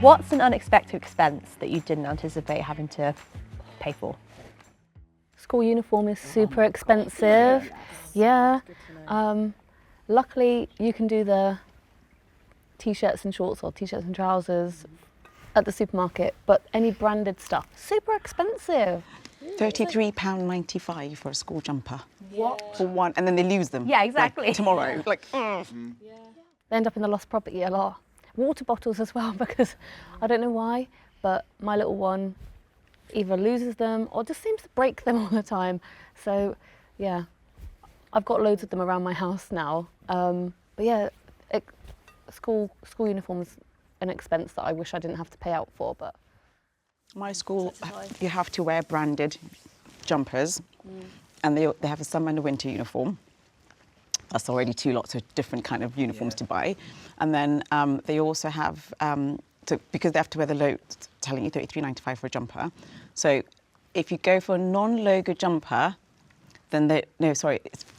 What's an unexpected expense that you didn't anticipate having to pay for? School uniform is super expensive. Yeah. Luckily, you can do the t-shirts and shorts or t-shirts and trousers at the supermarket, but any branded stuff, super expensive. £33.95 for a school jumper. What? For one, and then they lose them. Yeah, exactly. Like, tomorrow. Like, They end up in the lost property a lot. Water bottles as well, because I don't know why, but my little one either loses them or just seems to break them all the time. So, yeah, I've got loads of them around my house now. But yeah, school uniform's an expense that I wish I didn't have to pay out for. But my school, you have to wear branded jumpers, and they have a summer and a winter uniform. That's already two lots of different kind of uniforms to buy. And then they also have, because they have to wear the logo, telling you £33.95 for a jumper. So if you go for a non-logo jumper, then it's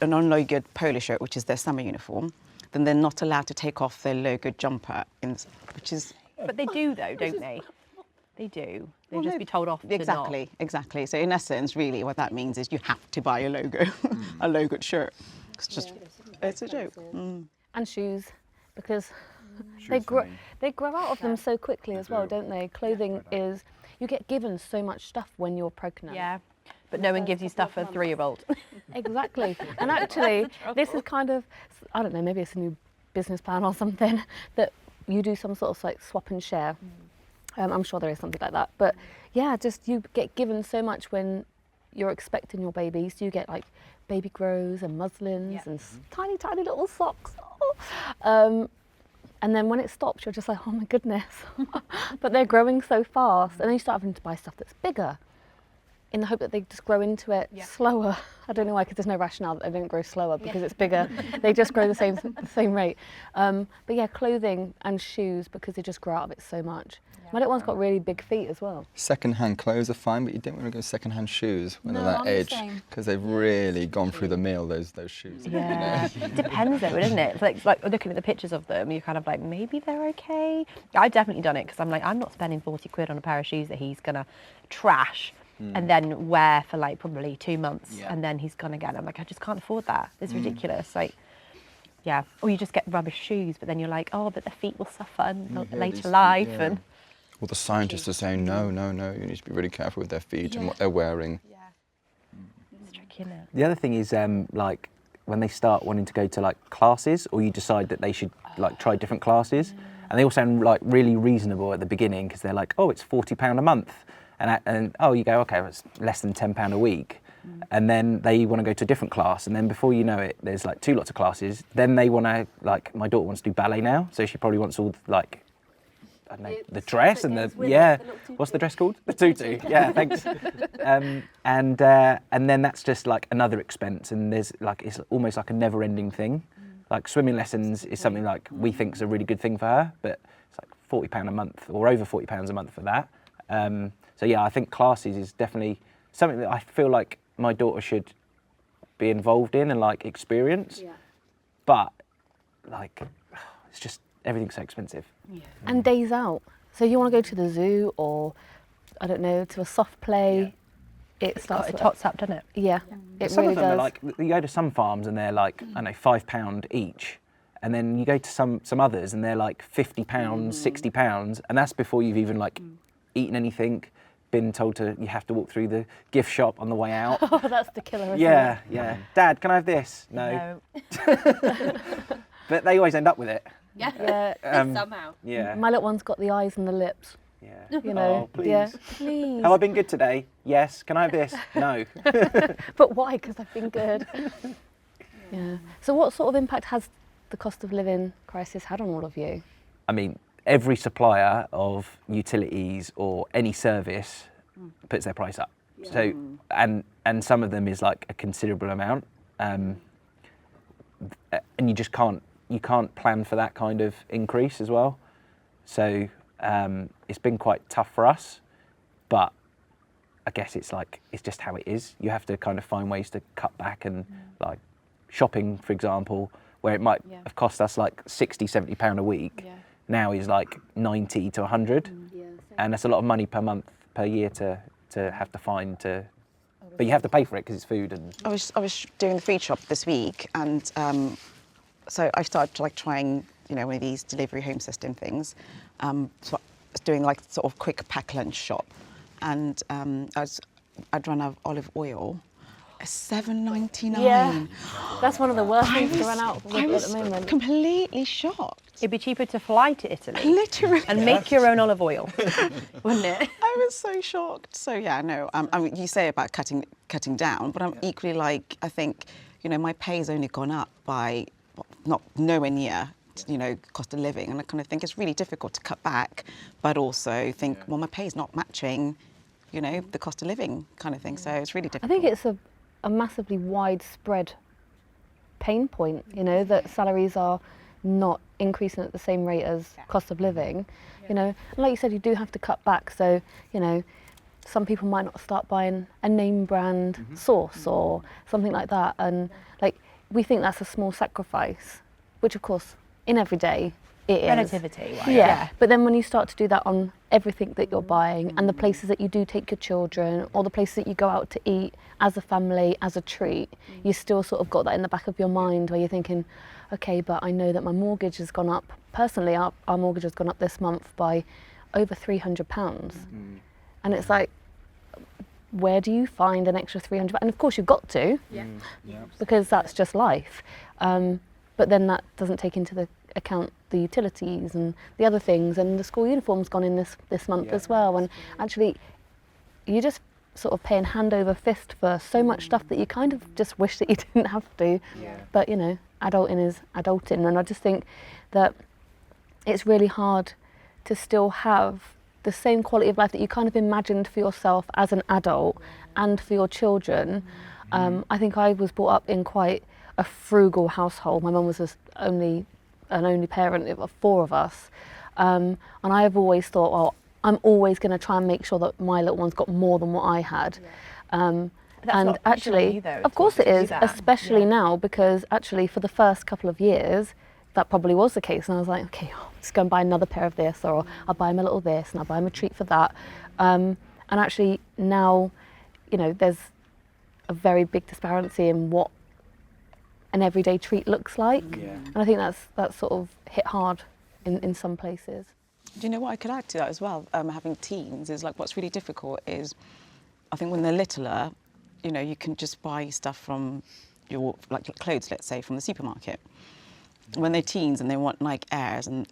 a non-logo polo shirt, which is their summer uniform, then they're not allowed to take off their logo jumper, which is... But they do though, don't they? They do. They'll just be told off to Exactly, exactly. So in essence, really, what that means is you have to buy a logo, a logoed shirt. It's just, it's a joke. and shoes, because they grow out of them so quickly as well, don't they? Clothing is, you get given so much stuff when you're pregnant. Yeah, but no one gives you stuff for a 3-year-old. Exactly. And actually, this is kind of, I don't know, maybe it's a new business plan or something, that you do some sort of like swap and share. I'm sure there is something like that. But yeah, just you get given so much when you're expecting your baby. So you get like baby grows and muslins and tiny, tiny little socks. And then when it stops, you're just like, oh my goodness. But they're growing so fast. And then you start having to buy stuff that's bigger in the hope that they just grow into it slower. I don't know why, because there's no rationale that they don't grow slower because it's bigger. They just grow the same rate. But yeah, clothing and shoes, because they just grow out of it so much. My little one's got really big feet as well. Second-hand clothes are fine, but you don't want to go second-hand shoes when they're that age, because they've really gone through the meal, those shoes. Yeah, it depends though, doesn't it? It's like looking at the pictures of them, you're kind of like, maybe they're okay. I've definitely done it, because I'm like, I'm not spending 40 quid on a pair of shoes that he's gonna trash and then wear for like probably 2 months, and then he's gone again. I'm like, I just can't afford that. It's ridiculous. Like, yeah, or you just get rubbish shoes, but then you're like, oh, but the feet will suffer in later life. And well, the scientists are saying, no, you need to be really careful with their feet and what they're wearing. Yeah, it's tricky, isn't it? The other thing is, like, when they start wanting to go to like classes, or you decide that they should like try different classes, and they all sound like really reasonable at the beginning, because they're like, oh, it's £40 a month. And oh, you go, okay, well, it's less than £10 a week. And then they want to go to a different class, and then before you know it, there's like 2 lots of classes. Then they want to, like, my daughter wants to do ballet now, so she probably wants all, like, I don't know, the dress and what's the dress called? The tutu. Yeah, thanks. And then that's just like another expense, and there's like, it's almost like a never-ending thing. Like swimming lessons is something like we think is a really good thing for her, but it's like £40 a month or over £40 a month for that. So yeah, I think classes is definitely something that I feel like my daughter should be involved in and like experience. Yeah. But like, it's just, everything's so expensive. Yeah. And days out. So you want to go to the zoo, or I don't know, to a soft play. It tots up, doesn't it? Yeah, it some really of them does. are like, you go to some farms and they're like, I don't know, £5 each. And then you go to some others and they're like £50, £60, and that's before you've even like eaten anything, been told you have to walk through the gift shop on the way out. Oh, that's the killer, isn't it? Yeah. Dad, can I have this? No. But they always end up with it. Yeah. Somehow. Yeah. My little one's got the eyes and the lips. Yeah. You know. Oh, please. Yeah. Please. Have I been good today? Yes. Can I have this? No. But why? Because I've been good. Yeah. So what sort of impact has the cost of living crisis had on all of you? I mean, every supplier of utilities or any service puts their price up. Yeah. So, and some of them is like a considerable amount, and you just can't plan for that kind of increase as well. So it's been quite tough for us, but I guess it's just how it is. You have to kind of find ways to cut back, and like shopping, for example, where it might have cost us like £60, £70 a week. Yeah. now is like 90 to 100, and that's a lot of money per year to have to find to. But you have to pay for it because it's food and. I was doing the food shop this week, and so I started like trying, you know, one of these delivery home system things. So I was doing like sort of quick pack lunch shop, and I'd run out of olive oil. £7.99. Yeah, that's one of the worst things to run out I with was at the moment. completely shocked. It'd be cheaper to fly to Italy Literally. and make your own olive oil, wouldn't it? I was so shocked. So yeah, no. I mean, you say about cutting down, but I'm equally like, I think, you know, my pay's only gone up by not nowhere near, you know, cost of living, and I kind of think it's really difficult to cut back, but also think, well, my pay's not matching, you know, the cost of living kind of thing. So it's really difficult. I think it's a massively widespread pain point, you know, that salaries are not increasing at the same rate as cost of living, you know. And like you said, you do have to cut back. So, you know, some people might not start buying a name brand sauce or something like that. And like, we think that's a small sacrifice, which of course, in every day, it is. Relativity, right? Yeah. But then when you start to do that on everything that you're buying and the places that you do take your children or the places that you go out to eat as a family, as a treat, you still sort of got that in the back of your mind where you're thinking, okay, but I know that my mortgage has gone up. Personally, our mortgage has gone up this month by over £300. And it's like, where do you find an extra £300? And of course you've got to, because that's just life. But then that doesn't take into the account the utilities and the other things, and the school uniform's gone in this month as well. And actually, you just sort of paying hand over fist for so much stuff that you kind of just wish that you didn't have to. But you know, adulting is adulting, and I just think that it's really hard to still have the same quality of life that you kind of imagined for yourself as an adult and for your children. I think I was brought up in quite a frugal household. My mum was an only parent of 4 of us, and I have always thought, well, I'm always going to try and make sure that my little one's got more than what I had. And actually, of course it is, especially now, because actually for the first couple of years, that probably was the case. And I was like, okay, I'll just go and buy another pair of this, or I'll buy him a little this, and I'll buy him a treat for that. And actually now, you know, there's a very big disparity in what an everyday treat looks like. And I think that's sort of hit hard in some places. Do you know what I could add to that as well? Having teens is like, what's really difficult is, I think when they're littler, you know, you can just buy stuff from your, like clothes, let's say, from the supermarket. When they're teens and they want Nike Airs and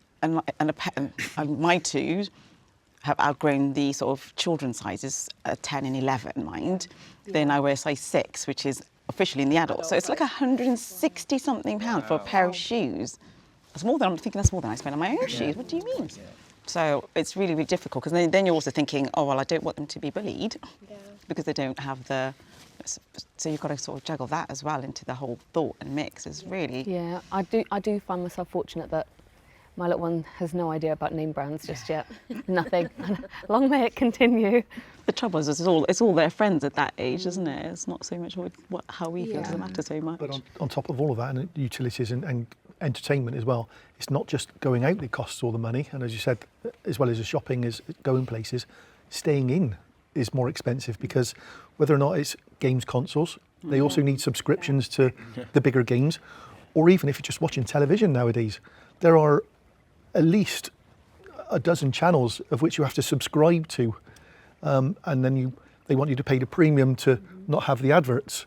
my 2 have outgrown the sort of children's sizes, 10 and 11, mind. Then I wear size 6, which is officially in the adult. So it's like £160 something for a pair of shoes. That's more than, I'm thinking that's more than I spend on my own shoes. What do you mean? So it's really, really difficult, because then you're also thinking, oh, well, I don't want them to be bullied because they don't have the... So you've got to sort of juggle that as well into the whole thought and mix. Is really... Yeah, I do find myself fortunate that my little one has no idea about name brands just yet. Nothing. Long may it continue. The trouble is, it's all their friends at that age, isn't it? It's not so much how we feel doesn't matter so much. But on top of all of that, and utilities and entertainment as well, it's not just going out that costs all the money. And as you said, as well as the shopping, is going places, staying in is more expensive, because whether or not it's games consoles, they also need subscriptions to the bigger games, or even if you're just watching television nowadays, there are at least a dozen channels of which you have to subscribe to, and then they want you to pay the premium to not have the adverts.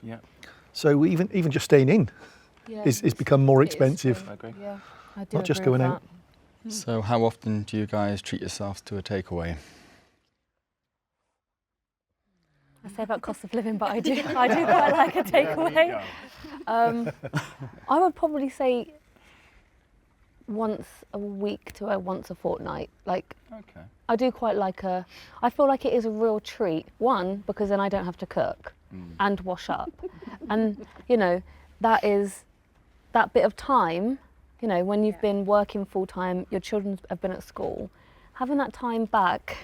So even just staying in is become more expensive. I agree. Yeah, I do Not just agree with going out. that. So how often do you guys treat yourselves to a takeaway? I say about cost of living, but I do quite like a takeaway. I would probably say once a week to once a fortnight. Like, I do quite like I feel like it is a real treat. One, because then I don't have to cook and wash up. And, you know, that bit of time, you know, when you've been working full time, your children have been at school, having that time back,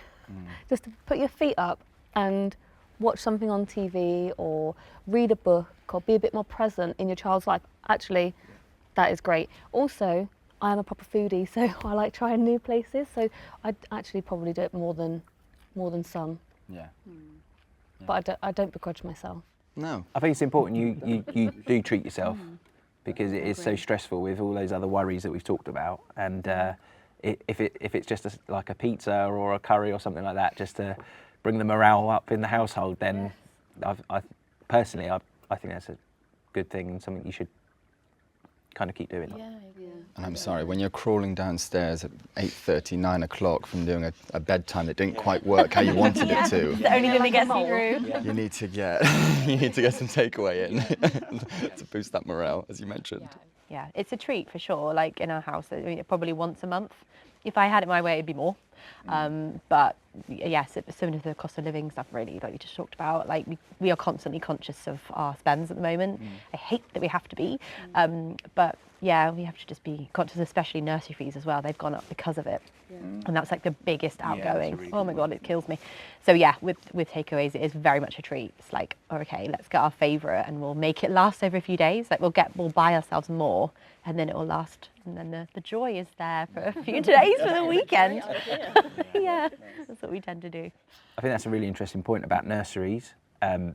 just to put your feet up and watch something on TV or read a book or be a bit more present in your child's life. Actually, that is great. Also, I am a proper foodie, so I like trying new places. So I'd actually probably do it more than some. Yeah. But I don't begrudge myself. No. I think it's important you do treat yourself because it is so stressful with all those other worries that we've talked about. And if it's just like a pizza or a curry or something like that, just to bring the morale up in the household, then I personally think that's a good thing and something you should kind of keep doing. And I'm sorry, when you're crawling downstairs at 8:30, 9 o'clock from doing a bedtime that didn't quite work how you wanted it to, The only thing that gets me through. you need to get some takeaway in to boost that morale, as you mentioned. Yeah, it's a treat for sure. Like in our house, I mean, probably once a month. If I had it my way, it'd be more. But yes, it's similar to the cost of living stuff, really, like we just talked about. Like we are constantly conscious of our spends at the moment. I hate that we have to be, but yeah, we have to just be conscious, especially nursery fees as well. They've gone up because of it. And that's like the biggest outgoing. really Oh my God, it kills me. So yeah, with takeaways, it is very much a treat. It's like, okay, let's get our favourite and we'll make it last over a few days. Like we'll buy ourselves more and then it will last. And then the joy is there for a few days for the weekend. Yeah, that's what we tend to do. I think that's a really interesting point about nurseries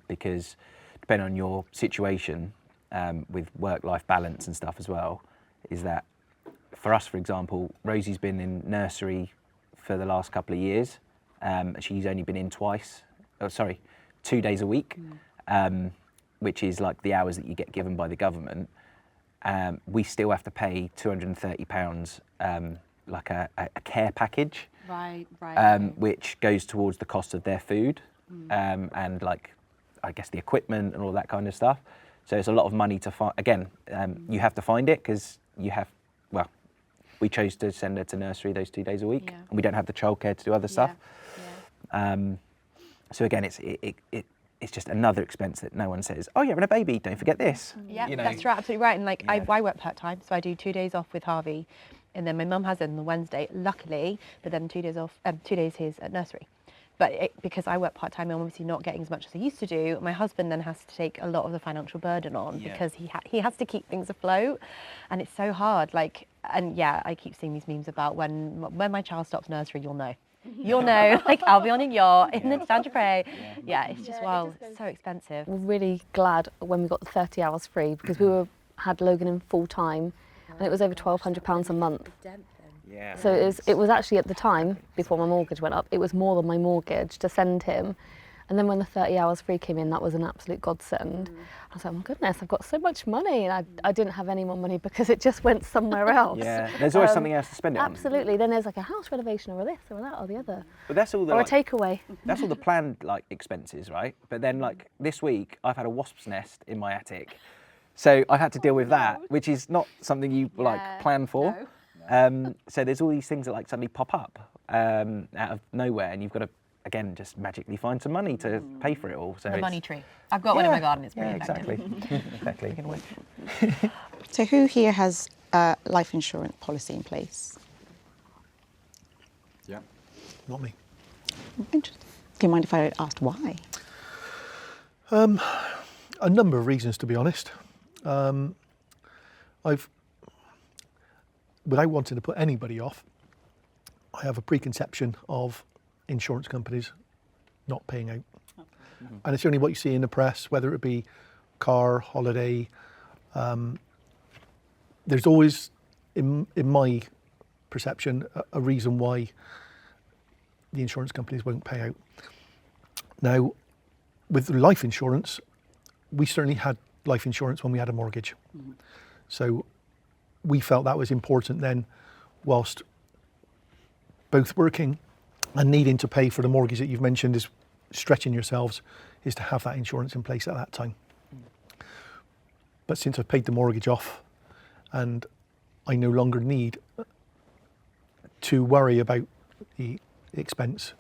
because depending on your situation with work-life balance and stuff as well, is that for us, for example, Rosie's been in nursery for the last couple of years. She's only been in 2 days a week, which is like the hours that you get given by the government. We still have to pay £230 like a care package, which goes towards the cost of their food and like I guess the equipment and all that kind of stuff. So it's a lot of money to find. Again, you have to find it because we chose to send her to nursery those 2 days a week, and we don't have the childcare to do other stuff. So again, it's just another expense that no one says, oh, you're having a baby, don't forget this. Yeah, you know? that's right, absolutely right. And like I work part-time, so I do 2 days off with Harvey, and then my mum has it on the Wednesday, luckily, but then 2 days off, 2 days he's at nursery. But because I work part-time, I'm obviously not getting as much as I used to do. My husband then has to take a lot of the financial burden on because he has to keep things afloat, and it's so hard. Like, and yeah, I keep seeing these memes about when my child stops nursery, you'll know. You'll know, like I'll be on a yacht in the Saint-Tropez. Yeah, it's just wild. It's so expensive. We're really glad when we got the 30 hours free because we had Logan in full time, and it was over £1,200 a month. Yeah. So it was actually at the time, before my mortgage went up, it was more than my mortgage to send him. And then when the 30 hours free came in, that was an absolute godsend. I was like, oh my goodness, I've got so much money. And I didn't have any more money because it just went somewhere else. Yeah, there's always something else to spend it on. Absolutely. Then there's like a house renovation or this or that or the other. But that's all the Or like, a takeaway. that's all the planned like expenses, right? But then like this week, I've had a wasp's nest in my attic. So I had to deal with that, which is not something you like plan for. So there's all these things that like suddenly pop up out of nowhere, and you've got to again just magically find some money to pay for it all. So The it's- money tree. I've got one in my garden. It's pretty exactly, exactly. So who here has a life insurance policy in place? Yeah. Not me. Interesting. Do you mind if I asked why? A number of reasons, to be honest. Without wanting to put anybody off, I have a preconception of insurance companies not paying out. And it's only what you see in the press, whether it be car, holiday. There's always, in my perception, a reason why the insurance companies won't pay out. Now, with life insurance, we certainly had life insurance when we had a mortgage. So we felt that was important then, whilst both working and needing to pay for the mortgage that you've mentioned is stretching yourselves, is to have that insurance in place at that time. But since I've paid the mortgage off and I no longer need to worry about the expense,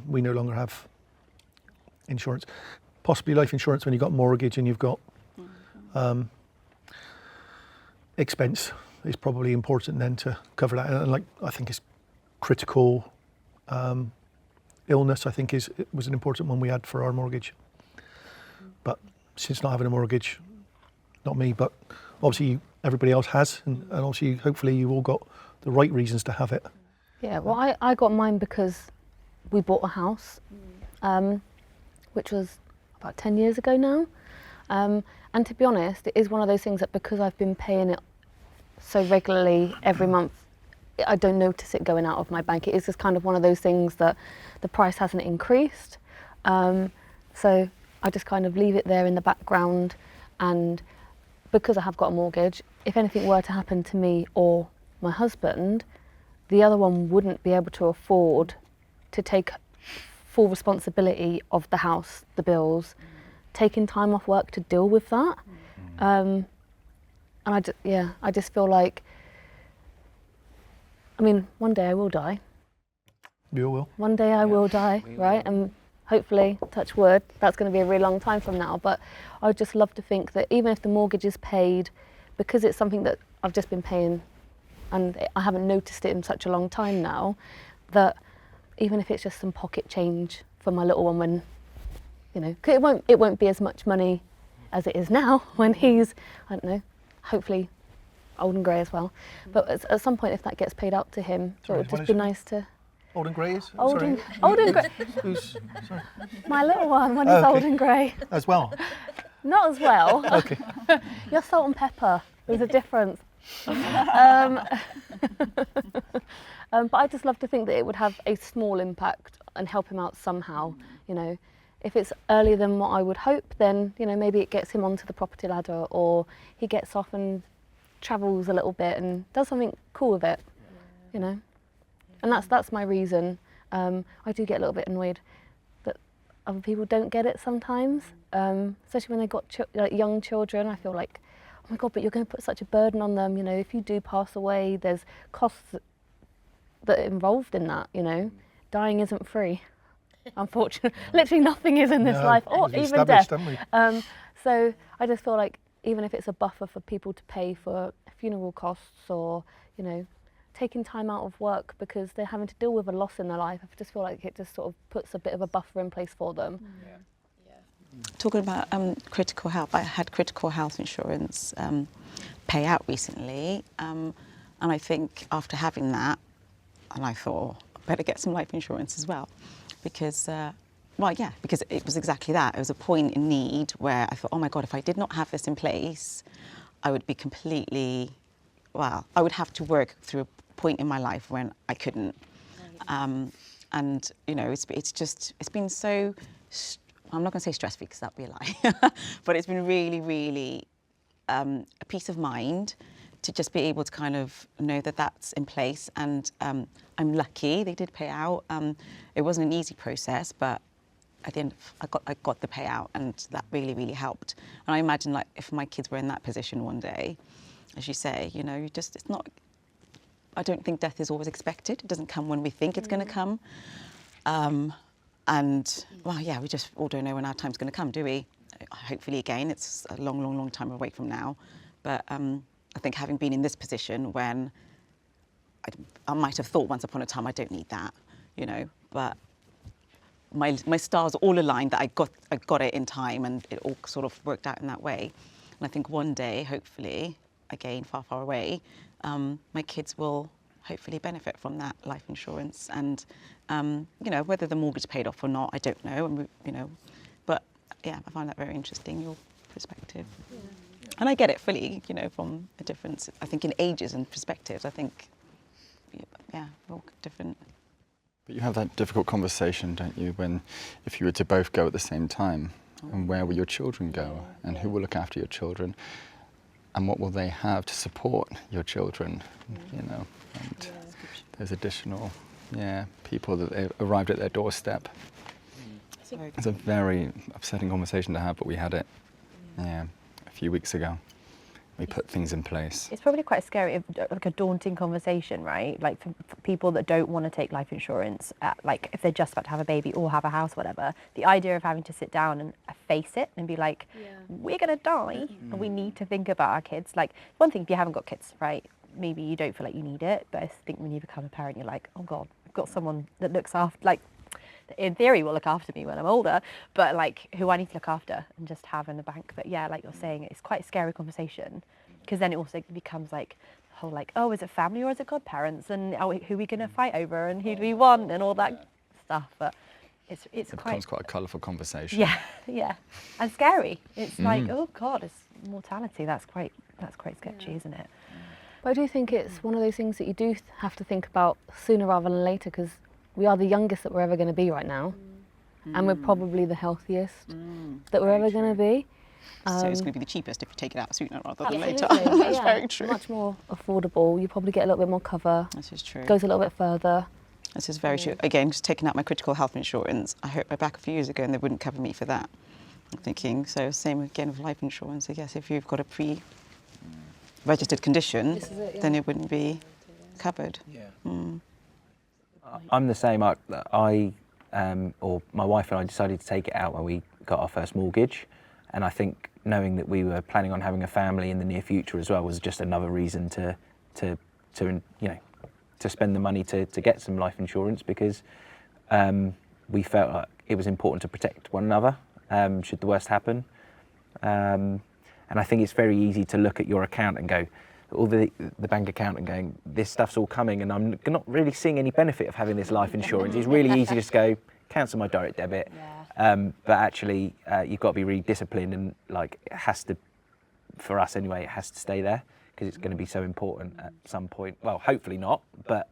we no longer have insurance. Possibly life insurance when you've got mortgage and you've got expense is probably important then to cover that. And like I think it's critical illness, I think it was an important one we had for our mortgage. But since not having a mortgage, not me, but obviously everybody else has, and obviously, hopefully, you all got the right reasons to have it. Yeah, well, I got mine because we bought a house, which was about 10 years ago now. And to be honest, it is one of those things that because I've been paying it so regularly every month, I don't notice it going out of my bank. It is just kind of one of those things that the price hasn't increased. So I just kind of leave it there in the background. And because I have got a mortgage, if anything were to happen to me or my husband, the other one wouldn't be able to afford to take full responsibility of the house, the bills, taking time off work to deal with that. And I just feel like, I mean, one day I will die. You will. One day I will die, right? And hopefully, touch wood, that's going to be a really long time from now. But I would just love to think that even if the mortgage is paid, because it's something that I've just been paying and I haven't noticed it in such a long time now, that even if it's just some pocket change for my little one when, you know, 'cause it won't be as much money as it is now when he's, I don't know, hopefully old and grey as well. But at some point, if that gets paid out to him, Sorry, it would when just be is it? nice to... Old and grey is? Old Sorry. and grey. Who's, sorry. My little one, when Oh, he's okay. old and grey. As well. Not as well. Okay. You're salt and pepper. There's a difference. But I just love to think that it would have a small impact and help him out somehow. You know, if it's earlier than what I would hope, then you know maybe it gets him onto the property ladder, or he gets off and travels a little bit and does something cool with it. You know, and that's my reason. I do get a little bit annoyed that other people don't get it sometimes, especially when they've got like young children. I feel like, oh my God, but you're going to put such a burden on them. You know, if you do pass away, there's costs that are involved in that. You know, dying isn't free, unfortunately. Literally nothing is in this No, life, or we've even death. established, haven't we? So I just feel like even if it's a buffer for people to pay for funeral costs, or you know, taking time out of work because they're having to deal with a loss in their life, I just feel like it just sort of puts a bit of a buffer in place for them. Talking about critical health, I had critical health insurance pay out recently, and I think after having that, and I thought, I better get some life insurance as well, because, because it was exactly that. It was a point in need where I thought, oh my God, if I did not have this in place, I would be completely, I would have to work through a point in my life when I couldn't. And, you know, it's been so, I'm not going to say stress-free because that'd be a lie, but it's been really, really a peace of mind to just be able to kind of know that that's in place. And I'm lucky they did pay out. It wasn't an easy process, but at the end, I got the payout, and that really, really helped. And I imagine, like, if my kids were in that position one day, as you say, you know, it's not, I don't think death is always expected. It doesn't come when we think it's going to come. And, we just all don't know when our time's going to come, do we? Hopefully, again, it's a long, long, long time away from now. But I think having been in this position when I might have thought once upon a time, I don't need that, you know, but my stars all aligned that I got it in time, and it all sort of worked out in that way. And I think one day, hopefully, again, far, far away, my kids will hopefully benefit from that life insurance. And, you know, whether the mortgage paid off or not, I don't know, and you know, but yeah, I find that very interesting, your perspective. Yeah. And I get it fully, you know, from a difference, I think in ages and perspectives, I think, we're all different. But you have that difficult conversation, don't you, when if you were to both go at the same time, and where will your children go, and who will look after your children, and what will they have to support your children, you know, and there's additional, people that arrived at their doorstep. It's a very upsetting conversation to have, but we had it, a few weeks ago. We put things in place. It's probably quite scary, like a daunting conversation, right? Like for people that don't want to take life insurance, like if they're just about to have a baby or have a house, whatever, the idea of having to sit down and face it and be like, we're going to die and we need to think about our kids. Like, one thing, if you haven't got kids, right, maybe you don't feel like you need it, but I think when you become a parent, you're like, oh God, I've got someone that looks after, like, in theory will look after me when I'm older, but like who I need to look after and just have in the bank. But yeah, like you're saying, it's quite a scary conversation. because then it also becomes like whole like, oh, is it family or is it godparents, and who are we going to fight over, and who do we want, and all that stuff. But it becomes quite a colourful conversation. Yeah, and scary. It's like, oh God, it's mortality. That's quite sketchy, isn't it? But I do think it's one of those things that you do have to think about sooner rather than later, because we are the youngest that we're ever going to be right now, and we're probably the healthiest that we're ever going to be. So it's going to be the cheapest if you take it out sooner rather than later. Absolutely, That's very true. Much more affordable. You probably get a little bit more cover. This is true. Goes a little bit further. This is very true. Again, just taking out my critical health insurance, I hurt my back a few years ago and they wouldn't cover me for that. I'm thinking, so same again with life insurance. I guess if you've got a pre-registered condition, then it wouldn't be covered. I'm the same. Or my wife and I decided to take it out when we got our first mortgage, and I think knowing that we were planning on having a family in the near future as well was just another reason to spend the money to get some life insurance, because we felt like it was important to protect one another should the worst happen. And I think it's very easy to look at your account and go, all the bank account, and going, this stuff's all coming and I'm not really seeing any benefit of having this life insurance. It's really easy to just go, cancel my direct debit. But actually, you've got to be really disciplined, and like it has to, for us anyway, it has to stay there, because it's going to be so important at some point. Well, hopefully not, but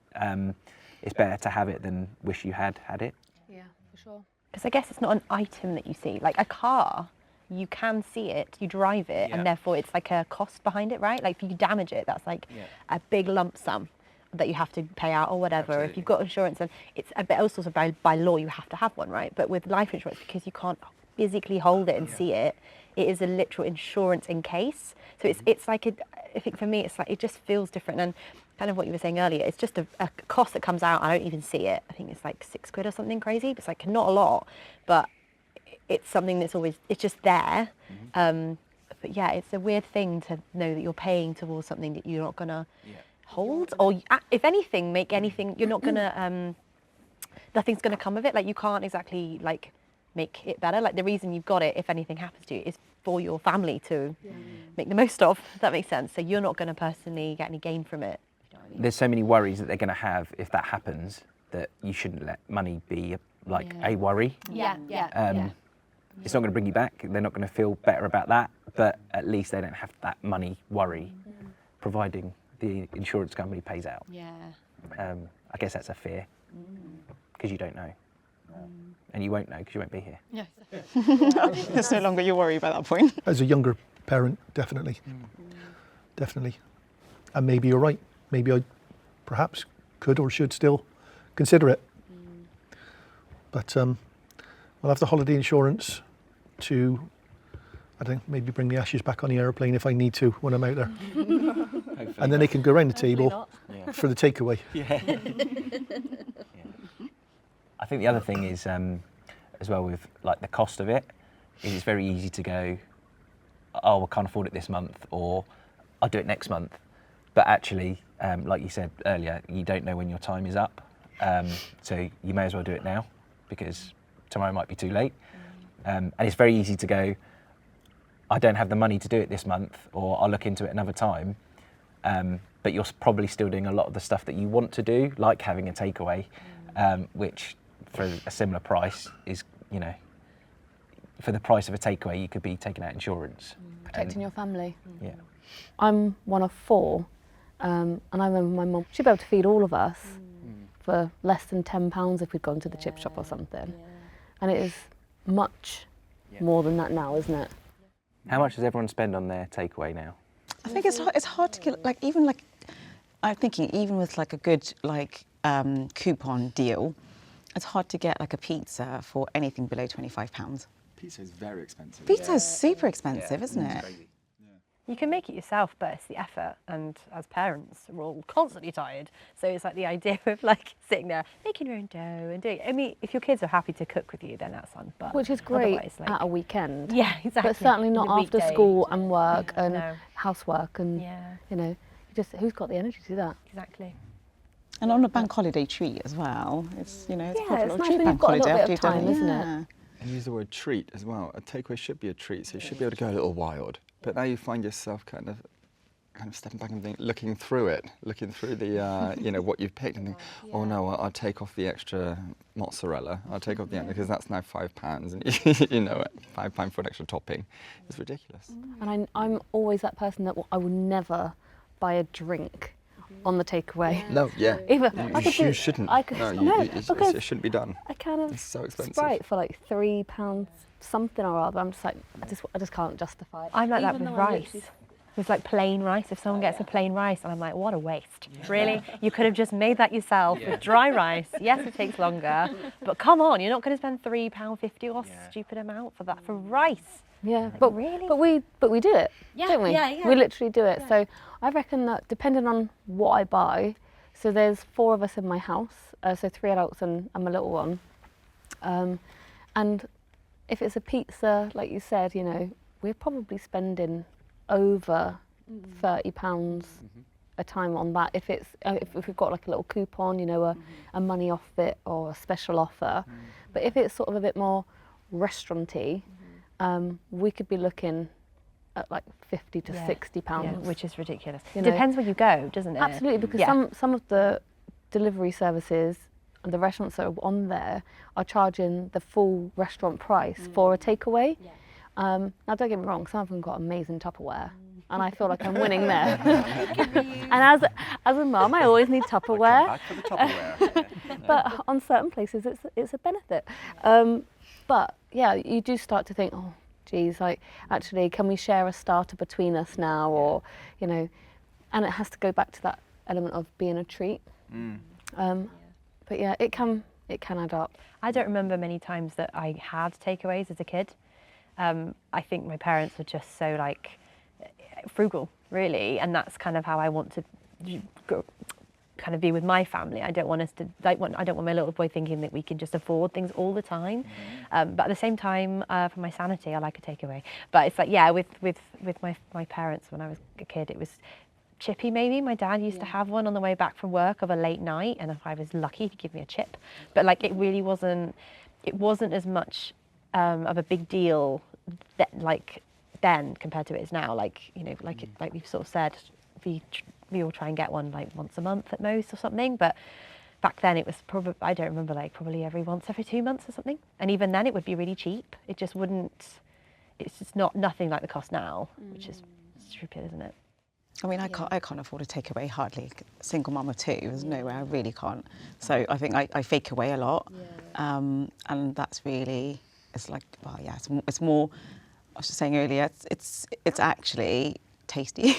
it's better to have it than wish you had it. Yeah, for sure. Because I guess it's not an item that you see. Like a car, you can see it, you drive it, and therefore it's like a cost behind it, right? Like if you damage it, that's like a big lump sum that you have to pay out or whatever. Absolutely. If you've got insurance, and it's a bit also by law you have to have one, right? But with life insurance, because you can't physically hold it and see it, it is a literal insurance in case. So it's like I think for me it's like it just feels different, and kind of what you were saying earlier, it's just a cost that comes out. I don't even see it. I think it's like £6 or something crazy. It's like not a lot, but it's something that's always, it's just there. But yeah, it's a weird thing to know that you're paying towards something that you're not gonna hold, or if anything, make anything. You're not gonna. Nothing's gonna come of it. Like you can't exactly like make it better. Like the reason you've got it, if anything happens to you, is for your family to make the most of. If that makes sense. So you're not gonna personally get any gain from it. You know what I mean? There's so many worries that they're going to have if that happens, that you shouldn't let money be a worry. It's not going to bring you back. They're not going to feel better about that, but at least they don't have that money worry, providing the insurance company pays out. I guess that's a fear, because you don't know. And you won't know because you won't be here. It's no longer your worry by that point. As a younger parent, definitely. Definitely. And maybe you're right. Maybe I perhaps could or should still consider it. But I'll have the holiday insurance to, I don't know, maybe bring the ashes back on the aeroplane if I need to when I'm out there. And then they can go around the table for the takeaway. I think the other thing is, as well with like the cost of it, is it's very easy to go, oh, I can't afford it this month, or I'll do it next month. But actually, like you said earlier, you don't know when your time is up. So you may as well do it now, because tomorrow might be too late. And it's very easy to go, I don't have the money to do it this month, or I'll look into it another time. But you're probably still doing a lot of the stuff that you want to do, like having a takeaway, which for a similar price is, for the price of a takeaway, you could be taking out insurance. Protecting your family. Yeah. I'm one of 4, and I remember my mum, she'd be able to feed all of us for less than £10 if we'd gone to the chip shop or something. And it is much more than that now, isn't it? How much does everyone spend on their takeaway now? I think it's hard to get, I'm thinking even with like a good coupon deal, it's hard to get like a pizza for anything below £25. Pizza is very expensive. Pizza is super expensive, isn't it? Crazy. You can make it yourself, but it's the effort, and as parents, we're all constantly tired. So it's like the idea of like sitting there, making your own dough and doing it. I mean, if your kids are happy to cook with you, then that's fun. But Which is great otherwise, like, at a weekend. Yeah, exactly. But certainly not The after weekday. school and work and No. housework and, who's got the energy to do that? Exactly. And on a bank holiday treat as well. It's, it's Yeah, quite a it's little nice treat when bank you've got a holiday little bit after of you've done time, it. isn't it? Yeah. And use the word treat as well. A takeaway should be a treat, so you should be able to go a little wild. But now you find yourself kind of kind of stepping back and looking through the, you know, what you've picked and think, oh no, I'll take off the extra mozzarella. I'll take off the because that's now £5, and you know, £5 for an extra topping is ridiculous. And I'm always that person that I will never buy a drink on the takeaway. No, yeah. Either You shouldn't. It shouldn't be done. I kind of It's so expensive. Sprite for like £3 something or other. I'm just like, I just can't justify it. I'm like that Even with though I rice. literally- With like plain rice, if someone gets a plain rice, and I'm like, what a waste. Really? You could have just made that yourself with dry rice. Yes, it takes longer, but come on, you're not going to spend £3.50 or stupid amount for that, for rice. Yeah, Like, but really? but we do it, Yeah, don't we? yeah. We literally do it. So I reckon that depending on what I buy, so there's 4 of us in my house, so 3 adults and my little one, and if it's a pizza, like you said, you know, we're probably spending over £30 a time on that. If it's if we've got like a little coupon, you know, a money off it or a special offer. But if it's sort of a bit more restauranty, we could be looking at like £50 to £60, Yeah, which is ridiculous. You It know. depends where you go, doesn't it? Absolutely, because Yeah. some of the delivery services and the restaurants that are on there are charging the full restaurant price for a takeaway. Now, don't get me wrong, some of them got amazing Tupperware, and I feel like I'm winning there. And as a mum, I always need Tupperware, Back for the Tupperware. but on certain places, it's a benefit. But yeah, you do start to think, oh, geez, like actually, can we share a starter between us now, or you know, and it has to go back to that element of being a treat. But yeah, it can add up. I don't remember many times that I had takeaways as a kid. I think my parents were just so like frugal, really, and that's kind of how I want to kind of be with my family. I don't want us to I don't want my little boy thinking that we can just afford things all the time. But at the same time, for my sanity, I like a takeaway. But it's like, yeah, with my parents when I was a kid, it was chippy maybe. My dad used to have one on the way back from work of a late night, and if I was lucky, he'd give me a chip. But like, it really wasn't as much of a big deal then compared to it is now. Like, you know, like we've sort of said, we all try and get one like once a month at most or something. But back then it was probably, I don't remember, like probably every 2 months or something. And even then it would be really cheap. It just wouldn't. It's just nothing like the cost now, which is stupid, isn't it? I mean, I can't afford a takeaway hardly. Single mum of 2, there's no way, I really can't. So I think I fake away a lot, and that's really, it's like, well, yeah, it's more. I was just saying earlier, it's actually tasty,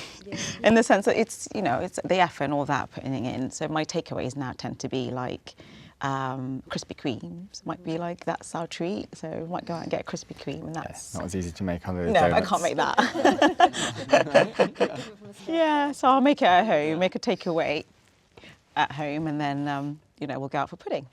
in the sense that it's, you know, it's the effort and all that putting in. So my takeaways now tend to be like Krispy Kremes. Might be like, that's our treat. So we might go out and get a Krispy Kreme, and that's Not as easy to make, are those no, donuts? I can't make that. Yeah, so I'll make it at home, make a takeaway at home, and then you know, we'll go out for pudding.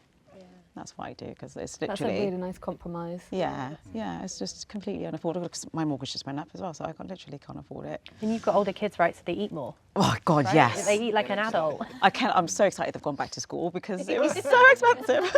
That's what I do, because it's That's a literally really nice compromise. yeah, it's just completely unaffordable, because my mortgage just went up as well, so I literally can't afford it. And you've got older kids, right? So they eat more. Oh God, Right? yes. They eat like an adult. I'm so excited they've gone back to school, because it was so expensive.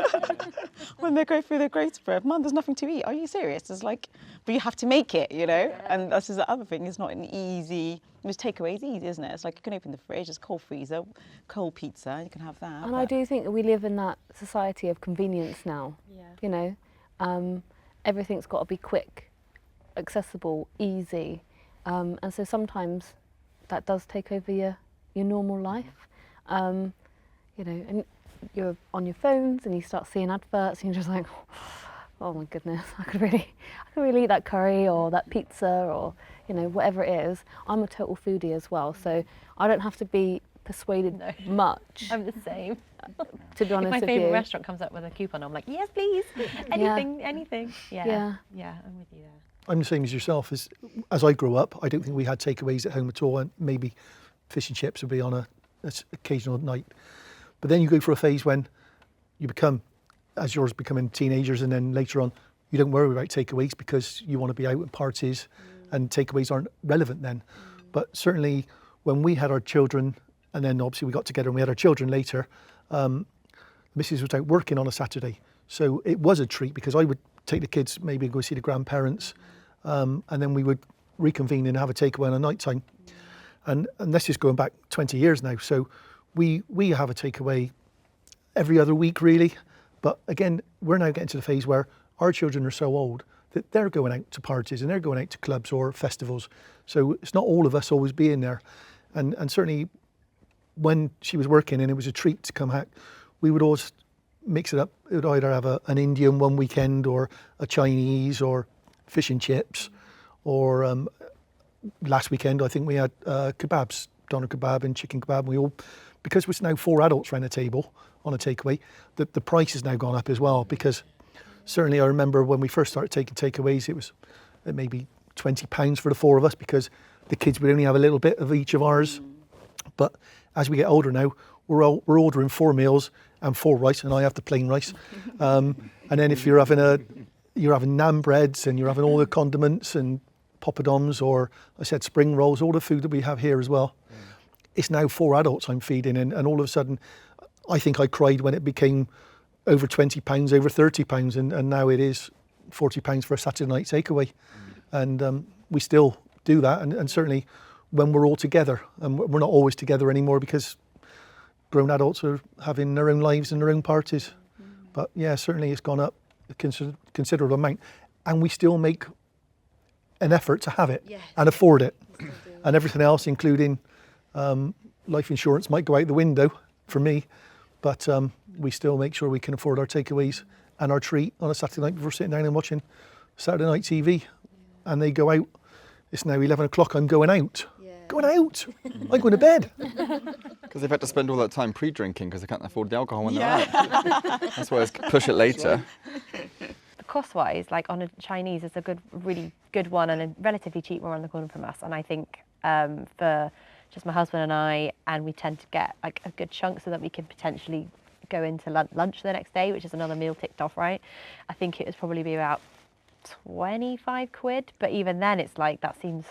When they go through their grade spread, Mum, there's nothing to eat. Are you serious? It's like, but you have to make it, you know. And this is the other thing. It's not an easy. This takeaway is easy, isn't it? It's like you can open the fridge, there's cold freezer, cold pizza, you can have that. And I do think that we live in that society of convenience now. You know, everything's got to be quick, accessible, easy, and so sometimes that does take over your normal life. You know, and you're on your phones and you start seeing adverts and you're just like, oh my goodness, I could really eat that curry or that pizza or, you know, whatever it is. I'm a total foodie as well, so I don't have to be persuaded much. I'm the same. To be honest If my with favourite you. restaurant comes up with a coupon, I'm like, yes, please. Anything. Yeah. Yeah, I'm with you there. I'm the same as yourself. As I grew up, I don't think we had takeaways at home at all, and maybe fish and chips would be on a occasional night. But then you go through a phase when you become, as yours becoming teenagers, and then later on, you don't worry about takeaways because you want to be out at parties, and takeaways aren't relevant then. But certainly when we had our children, and then obviously we got together and we had our children later, Mrs. was out working on a Saturday. So it was a treat, because I would take the kids, maybe go see the grandparents, and then we would reconvene and have a takeaway on a night time. And this is going back 20 years now. So we have a takeaway every other week, really. But again, we're now getting to the phase where our children are so old that they're going out to parties and they're going out to clubs or festivals. So it's not all of us always being there. And certainly when she was working and it was a treat to come back, we would always mix it up. It would either have an Indian one weekend or a Chinese or fish and chips. Or last weekend, I think we had kebabs, doner kebab and chicken kebab. We all, because it's now 4 adults around the table on a takeaway, the price has now gone up as well, because certainly I remember when we first started taking takeaways, it was maybe £20 for the 4 of us because the kids would only have a little bit of each of ours. But as we get older now, we're ordering 4 meals and 4 rice, and I have the plain rice. And then if you're having naan breads and you're having all the condiments and poppadoms, or I said spring rolls, all the food that we have here as well. It's now 4 adults I'm feeding, and all of a sudden, I think I cried when it became over £20, over £30, and now it is £40 for a Saturday night takeaway. And we still do that, and certainly when we're all together, and we're not always together anymore because grown adults are having their own lives and their own parties. But yeah, certainly it's gone up a considerable amount, and we still make an effort to have it and afford it. And everything else, including life insurance, might go out the window for me, but we still make sure we can afford our takeaways and our treat on a Saturday night before sitting down and watching Saturday night TV. And they go out. It's now 11 o'clock. I'm going out. Going out. I'm going to bed. Because they've had to spend all that time pre-drinking because they can't afford the alcohol when they're out. That's why it's push it later. Cost-wise, like on a Chinese, it's a really good one and a relatively cheap one around the corner from us. And I think for just my husband and I, and we tend to get like a good chunk so that we can potentially go into lunch the next day, which is another meal ticked off, right? I think it would probably be about 25 quid, but even then it's like that seems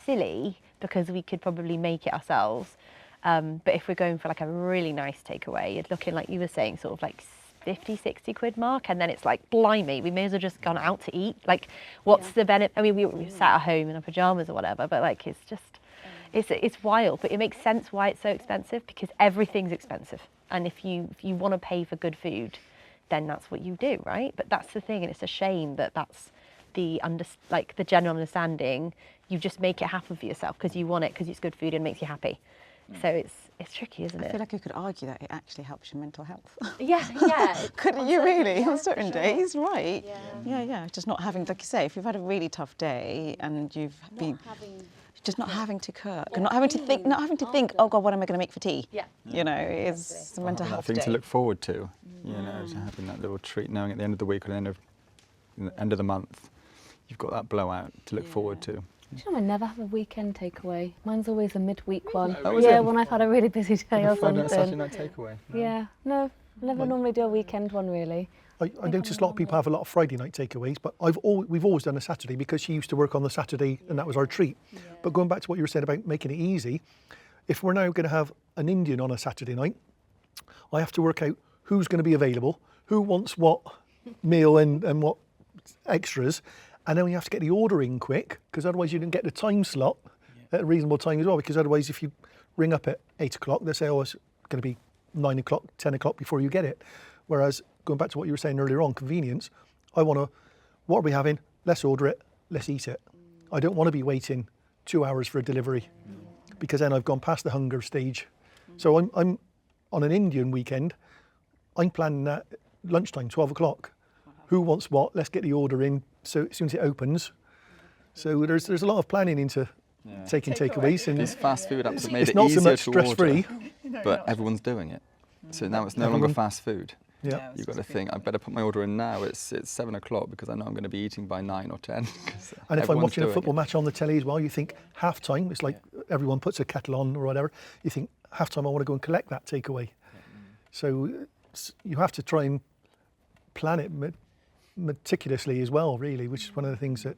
silly because we could probably make it ourselves. But if we're going for like a really nice takeaway, it's looking like you were saying, sort of like 50, 60 quid mark, and then it's like, blimey, we may as well just gone out to eat. Like, what's the benefit? I mean, we sat at home in our pajamas or whatever, but like, it's just, it's wild. But it makes sense why it's so expensive, because everything's expensive. And if you want to pay for good food, then that's what you do, right? But that's the thing, and it's a shame that that's the general understanding. You just make it happen for yourself because you want it, because it's good food and makes you happy. So it's tricky, isn't it? I feel like you could argue that it actually helps your mental health. Yeah. Couldn't you really? On certain days, right? Yeah. Just not having, like you say, if you've had a really tough day and you've been just not having to cook, and not having to think, oh God, what am I going to make for tea? Yeah. You know, it's a mental health thing day. to look forward to. You know, to having that little treat, knowing at the end of the week or the end of the month, you've got that blowout to look forward to. Do you know, I never have a weekend takeaway. Mine's always a midweek one. Oh, is yeah, it? when I've had a really busy day or something. Saturday night takeaway. Yeah, no, I never normally do a weekend one really. I noticed a lot of people have a lot of Friday night takeaways, but we've always done a Saturday because she used to work on the Saturday and that was our treat. Yeah. But going back to what you were saying about making it easy, if we're now going to have an Indian on a Saturday night, I have to work out who's going to be available, who wants what meal and what extras, and then we have to get the order in quick, because otherwise you don't get the time slot at a reasonable time as well, because otherwise if you ring up at 8 o'clock, they say, oh, it's going to be 9 o'clock, 10 o'clock before you get it. Whereas, going back to what you were saying earlier on, convenience, I want to, what are we having? Let's order it, let's eat it. I don't want to be waiting 2 hours for a delivery, because then I've gone past the hunger stage. So I'm on an Indian weekend, I'm planning that lunchtime, 12 o'clock. Who wants what? Let's get the order in so as soon as it opens. So there's a lot of planning into taking takeaways. And these fast food apps have made it not easier so much to stress-free. order, but everyone's doing it. So now it's no longer fast food. Yeah. You've got to think, I better put my order in now. It's 7 o'clock because I know I'm going to be eating by 9 or 10. And if I'm watching a football match on the telly as well, you think half time, it's like everyone puts a kettle on or whatever. You think half time I want to go and collect that takeaway. So you have to try and plan it meticulously as well, really, which is one of the things that,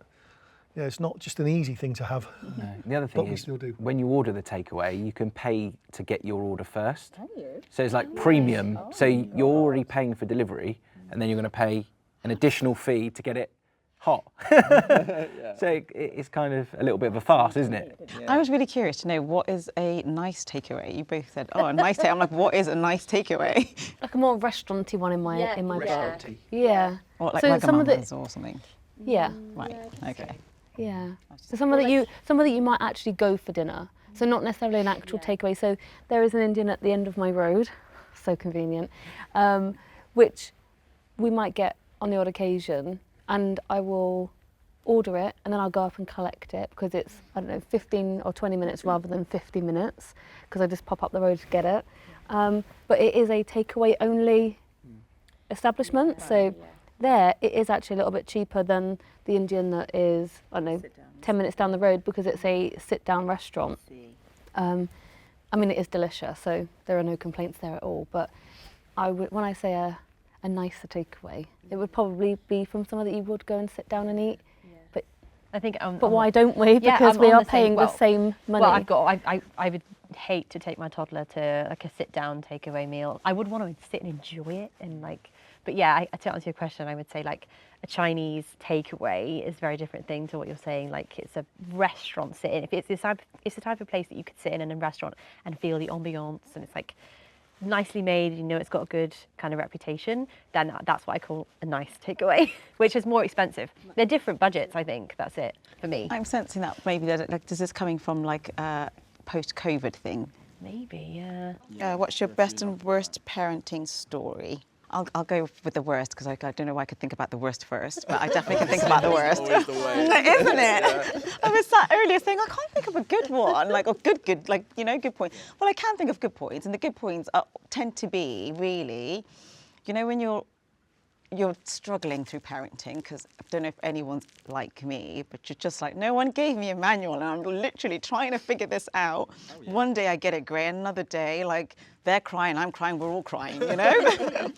it's not just an easy thing to have. No. The other thing is, when you order the takeaway, you can pay to get your order first. Can you? So it's like premium. So you're already paying for delivery, and then you're going to pay an additional fee to get it hot. So it's kind of a little bit of a farce, isn't it? I was really curious to know, what is a nice takeaway? You both said, oh, a nice takeaway. I'm like, what is a nice takeaway? Like a more restaurant-y one in my book. Restaurant-y. Yeah. Or like So some of the- Mama's or something. Yeah. Right, okay. Yeah. So somewhere that you might actually go for dinner. So not necessarily an actual takeaway. So there is an Indian at the end of my road, so convenient, which we might get on the odd occasion, and I will order it and then I'll go up and collect it because it's, I don't know, 15 or 20 minutes rather than 50 minutes because I just pop up the road to get it. But it is a takeaway only establishment, so there it is actually a little bit cheaper than the Indian that is, I don't know, 10 minutes down the road because it's a sit-down restaurant. I mean, it is delicious, so there are no complaints there at all. But when I say a nicer takeaway, it would probably be from somewhere that you would go and sit down and eat. But I think. But why don't we? Yeah, Because I'm we on are the same- paying the same money. Well, I would hate to take my toddler to like a sit-down takeaway meal. I would want to sit and enjoy it and like. But yeah, to answer your question, I would say like a Chinese takeaway is a very different thing to what you're saying. Like it's a restaurant sit-in. If it's the type of place that you could sit in a restaurant and feel the ambiance and it's like nicely made, you know, it's got a good kind of reputation, then that's what I call a nice takeaway, which is more expensive. They're different budgets, I think. That's it for me. I'm sensing that maybe, like, is this coming from like a post-COVID thing? Maybe, yeah. What's your best and worst parenting story? I'll go with the worst because I don't know why I could think about the worst first, but I definitely can think about the worst. Always the way. Isn't it? I was sat earlier saying, I can't think of a good one, like, or good, like, you know, good point. Well, I can think of good points, and the good points tend to be really, you know, when you're struggling through parenting, because I don't know if anyone's like me, but you're just like, no one gave me a manual and I'm literally trying to figure this out. Oh, yeah. One day I get it great, another day, like, they're crying, I'm crying, we're all crying, you know?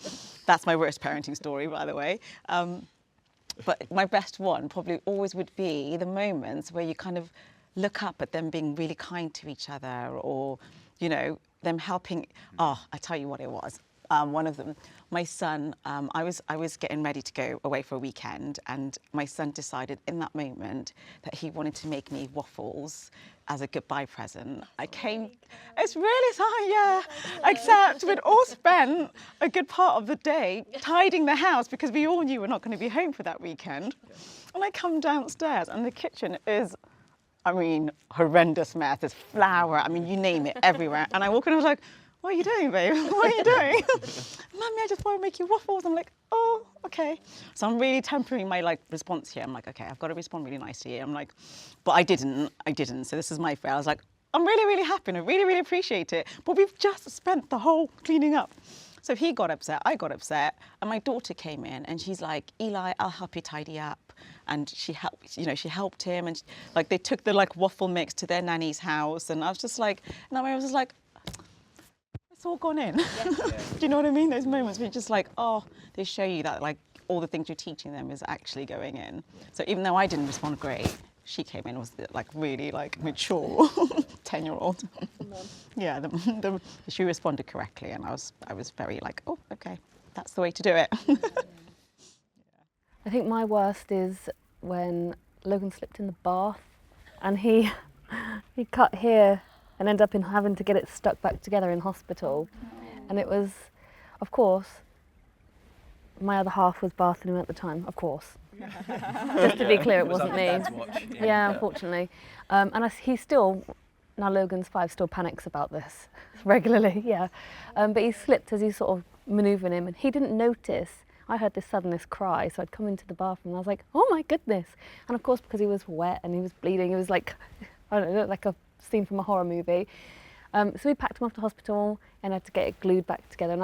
That's my worst parenting story, by the way. But my best one probably always would be the moments where you kind of look up at them being really kind to each other, or, you know, them helping. Oh, I tell you what it was. One of them, my son, I was getting ready to go away for a weekend, and my son decided in that moment that he wanted to make me waffles as a goodbye present. It's really sorry, yeah, except we'd all spent a good part of the day tidying the house because we all knew we're not going to be home for that weekend. And I come downstairs and the kitchen is, I mean, horrendous mess. There's flour, I mean, you name it, everywhere. And I walk in and I was like, what are you doing, babe? What are you doing? Mummy, I just want to make you waffles. I'm like, oh, okay. So I'm really tempering my like response here. I'm like, okay, I've got to respond really nicely. I'm like, but I didn't. So this is my fail. I was like, I'm really, really happy and I really, really appreciate it. But we've just spent the whole cleaning up. So he got upset, I got upset, and my daughter came in and she's like, Eli, I'll help you tidy up. And she helped him, and like they took the like waffle mix to their nanny's house, and I was just like, it's all gone in. Do you know what I mean? Those moments where you're just like, oh, they show you that like all the things you're teaching them is actually going in. So even though I didn't respond great, she came in and was like really like mature 10-year-old. Yeah, she responded correctly, and I was very like, oh, okay, that's the way to do it. I think my worst is when Logan slipped in the bath and he cut here and ended up having to get it stuck back together in hospital. And it was, of course, my other half was bathing him at the time, of course. Just to be clear, it wasn't me. Yeah, unfortunately. And he still, now Logan's 5, still panics about this regularly, yeah. But he slipped as he sort of manoeuvring him, and he didn't notice. I heard this cry, so I'd come into the bathroom and I was like, oh my goodness. And of course, because he was wet and he was bleeding, it was like, I don't know, like a scene from a horror movie. So we packed him off to hospital and had to get it glued back together. And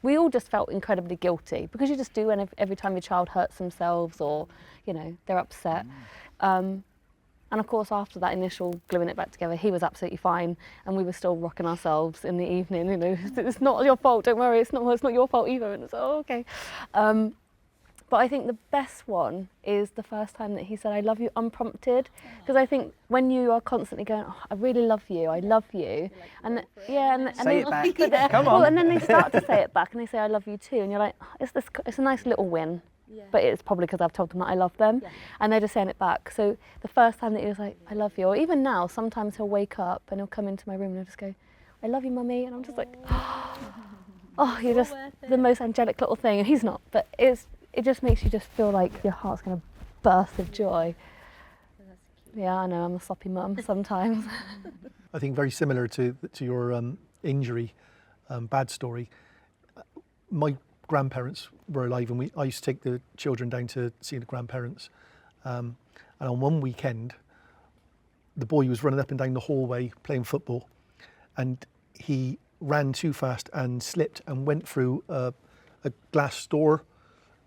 we all just felt incredibly guilty, because you just do every time your child hurts themselves or, you know, they're upset. And of course, after that initial gluing it back together, he was absolutely fine, and we were still rocking ourselves in the evening. You know, it's not your fault. Don't worry, it's not your fault either. And it's okay. But I think the best one is the first time that he said, "I love you," unprompted. Because I think when you are constantly going, oh, "I really love you, I love you," and say it back. Come on. Well, and then they start to say it back, and they say, "I love you too," and you're like, oh, it's a nice little win. but it's probably because I've told them that I love them, and they're just saying it back. So the first time that he was like, I love you, or even now, sometimes he'll wake up and he'll come into my room and he'll just go, I love you, mummy, and I'm just like, oh, you're just the most angelic little thing. And he's not, but it just makes you just feel like your heart's going to burst with joy. Yeah, I know, I'm a soppy mum sometimes. I think very similar to your injury, bad story. My grandparents were alive, and I used to take the children down to see the grandparents. And on one weekend, the boy was running up and down the hallway playing football, and he ran too fast and slipped and went through a glass door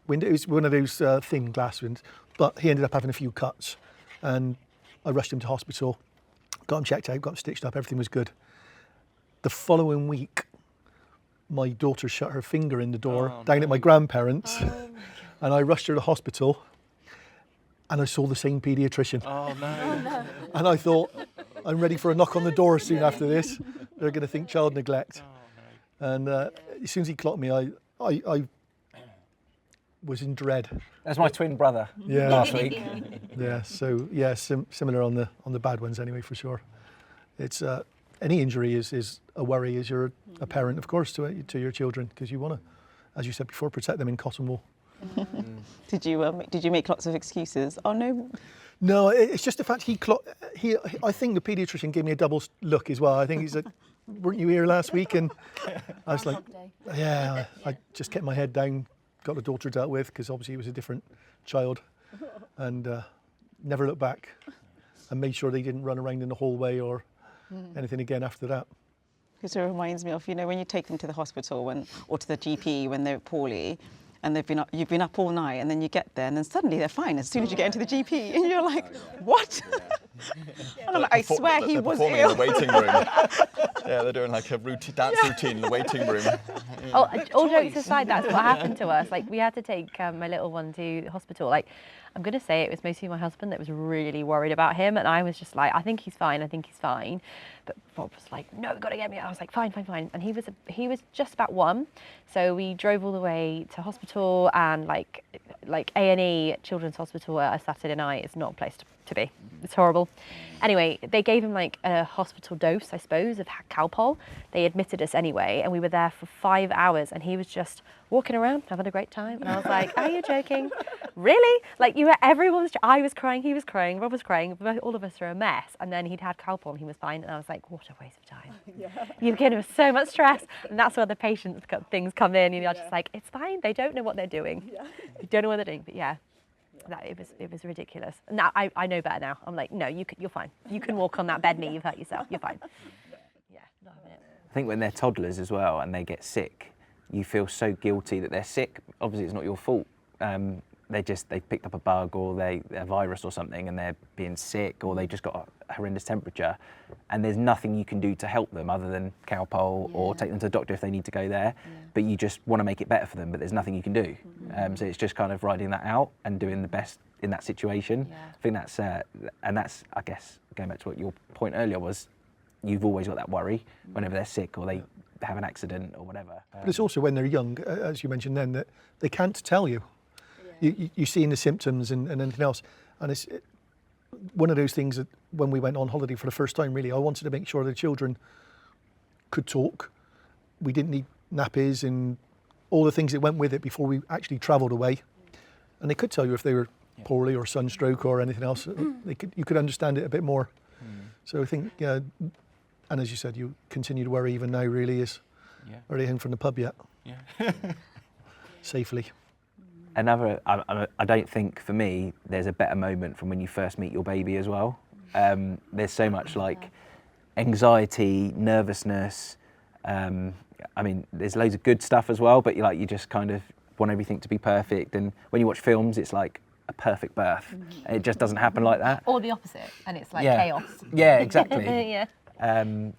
window. It was one of those thin glass windows, but he ended up having a few cuts, and I rushed him to hospital, got him checked out, got him stitched up, everything was good. The following week, my daughter shut her finger in the door down at my grandparents', and I rushed her to hospital, and I saw the same paediatrician. Oh no. And I thought, I'm ready for a knock on the door soon after this. They're going to think child neglect. And as soon as he clocked me, I was in dread. That's my twin brother last week. Yeah, so yeah, similar on the bad ones anyway, for sure. It's any injury is a worry as you're a parent, of course, to your children, because you want to, as you said before, protect them in cotton wool. Did you make lots of excuses? Oh no. No, it's just the fact I think the paediatrician gave me a double look as well. I think he said, weren't you here last week? And I was like, yeah, I just kept my head down, got the daughter dealt with, because obviously it was a different child, and never looked back, and made sure they didn't run around in the hallway or anything again after that. Because it reminds me of, when you take them to the hospital or to the GP when they're poorly, and you've been up all night, and then you get there, and then suddenly they're fine as soon as you get into the GP, and you're like, what? And I'm like, I swear he was ill. In the waiting room. Yeah, they're doing like a dance routine in the waiting room. Oh, all jokes aside, that's what happened to us. Like, we had to take my little one to the hospital. Like, I'm going to say it was mostly my husband that was really worried about him, and I was just like, I think he's fine. But Bob was like, no, we've got to get me. I was like, fine. And he was just about 1, so we drove all the way to hospital, and like A&E Children's Hospital at a Saturday night is not a place to be. It's horrible. Anyway, they gave him like a hospital dose, I suppose, of Calpol. They admitted us anyway, and we were there for 5 hours, and he was just walking around having a great time. And I was like, are you joking? Really? Like, I was crying, he was crying, Rob was crying, all of us are a mess. And then he'd had Calpol and he was fine, and I was like, what a waste of time. You've given him so much stress. And that's where the patience things come in, you're just like, it's fine, they don't know what they're doing. They don't know what they're doing, but yeah. It was ridiculous. Now I know better now. I'm like, no, you're fine. You can walk on that bed knee, you've hurt yourself, you're fine. Yeah, not having it. I think when they're toddlers as well and they get sick, you feel so guilty that they're sick. Obviously, it's not your fault. They picked up a bug or a virus or something, and they're being sick, or they just got a horrendous temperature, and there's nothing you can do to help them other than Calpol or take them to the doctor if they need to go there. But you just want to make it better for them, but there's nothing you can do. So it's just kind of riding that out and doing the best in that situation. I think that's I guess going back to what your point earlier was, you've always got that worry whenever they're sick or they have an accident or whatever. But it's also when they're young, as you mentioned then, that they can't tell you. You see in the symptoms and anything else, and it's one of those things that when we went on holiday for the first time, really, I wanted to make sure the children could talk. We didn't need nappies and all the things that went with it before we actually travelled away, and they could tell you if they were poorly or sunstroke or anything else. You could understand it a bit more. So I think, and as you said, you continue to worry even now. Really, are they home from the pub yet? Safely. I don't think for me there's a better moment from when you first meet your baby as well. There's so much like anxiety, nervousness. I mean, there's loads of good stuff as well, but you just kind of want everything to be perfect. And when you watch films, it's like a perfect birth, and it just doesn't happen like that. Or the opposite, and it's like chaos. Yeah, exactly.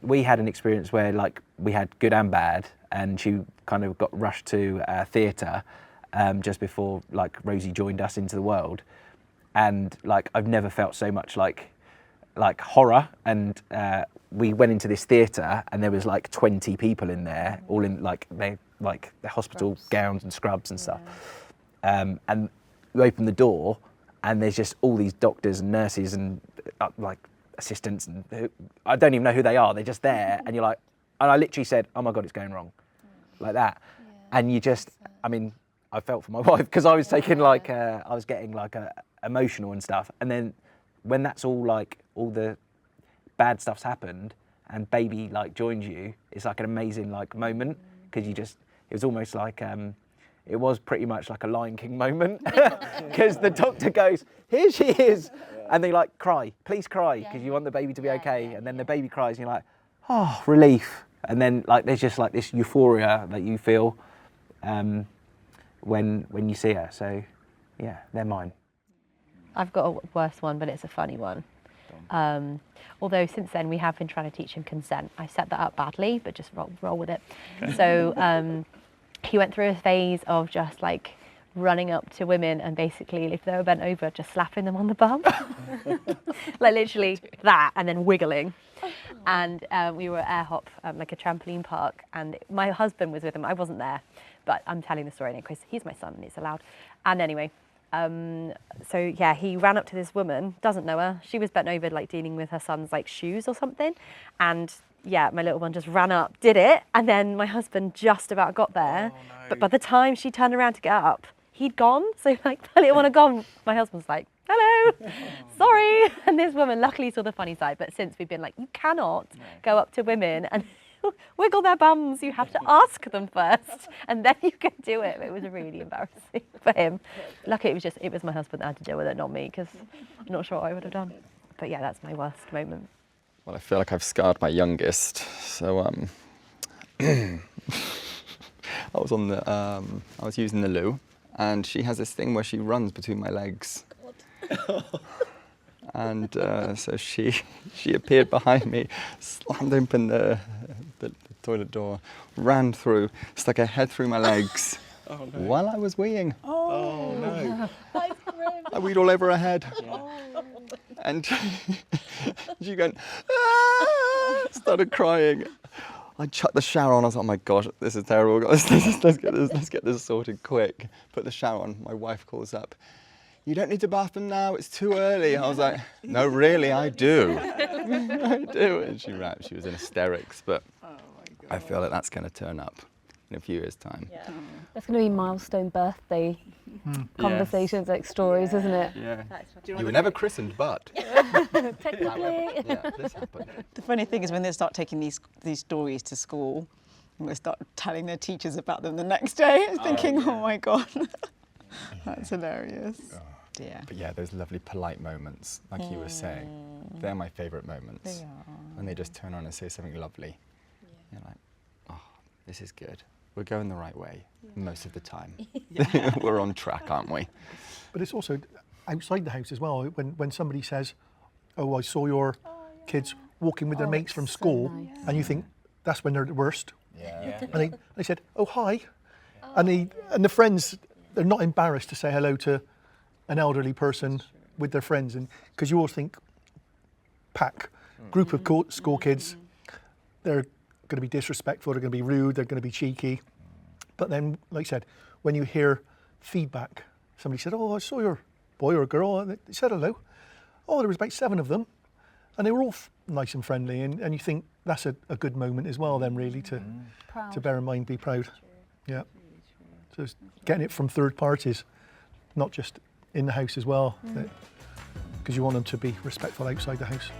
We had an experience where like we had good and bad, and she kind of got rushed to theatre. Just before like Rosie joined us into the world, and like I've never felt so much like horror. And we went into this theatre, and there was like 20 people in there, all in like the hospital gowns and scrubs and stuff. and you open the door and there's just all these doctors and nurses and like assistants and I don't even know who they are. They're just there, and you're like, and I literally said, "Oh my God, it's going wrong," like that. And you just, I mean, I felt for my wife because I was taking like, I was getting like emotional and stuff. And then when that's all like, all the bad stuff's happened and baby like joins you, it's like an amazing like moment because you just, it was almost like, it was pretty much like a Lion King moment because the doctor goes, "Here she is," and they like cry, "Please cry," because you want the baby to be okay. And then the baby cries and you're like, oh, relief. And then like there's just like this euphoria that you feel when you see her. So yeah, they're mine. I've got a worse one, but it's a funny one. Although since then we have been trying to teach him consent. I set that up badly, but just roll with it. So he went through a phase of just like running up to women and basically, if they were bent over, just slapping them on the bum. Like literally that, and then wiggling. And we were at Air Hop, like a trampoline park, and my husband was with him. I wasn't there, but I'm telling the story now because he's my son and it's allowed. And anyway, so yeah, he ran up to this woman, doesn't know her. She was bent over, like dealing with her son's like shoes or something. And yeah, my little one just ran up, did it, and then my husband just about got there. Oh, no. But by the time she turned around to get up, he'd gone. So like my little one had gone. My husband's like, "Hello, sorry." And this woman luckily saw the funny side. But since we've been like, you cannot go up to women and wiggle their bums. You have to ask them first, and then you can do it. It was really embarrassing for him. Luckily, it was my husband that had to deal with it, not me, because I'm not sure what I would have done. But yeah, that's my worst moment. Well, I feel like I've scarred my youngest. So I was using the loo, and she has this thing where she runs between my legs. And so she appeared behind me, slammed open the toilet door, ran through, stuck her head through my legs while I was weeing. Oh no! I weed all over her head. Yeah. And she went, "Ah!" started crying. I chucked the shower on. I was like, "Oh my gosh, this is terrible. Let's get this sorted quick." Put the shower on. My wife calls up. "You don't need to bath them now. It's too early." I was like, "No, really, I do. I do." And she was in hysterics. But I feel like that's going to turn up in a few years' time. Yeah. That's going to be milestone birthday conversations, like stories, isn't it? Yeah. You were never christened, but technically. yeah, this happened. The funny thing is when they start taking these stories to school, and they start telling their teachers about them the next day, thinking, "Oh my God, that's hilarious." Yeah. But yeah, those lovely polite moments, like you were saying, they're my favourite moments. They are. When they just turn on and say something lovely. You're like, "Oh, this is good. We're going the right way most of the time." We're on track, aren't we? But it's also outside the house as well. When somebody says, "Oh, I saw your kids walking with their mates from school," nice. and you think that's when they're at the worst. Yeah. And they said, "Oh, hi," and the friends, they're not embarrassed to say hello to an elderly person with their friends, and because you always think, group of school kids, they're going to be disrespectful, they're going to be rude, they're going to be cheeky. But then, like I said, when you hear feedback, somebody said, "Oh, I saw your boy or girl," and they said hello. Oh, there was about 7 of them, and they were all nice and friendly, and you think that's a good moment as well then, really, to bear in mind, be proud. Yeah. So it's getting it from third parties, not just in the house as well, because you want them to be respectful outside the house.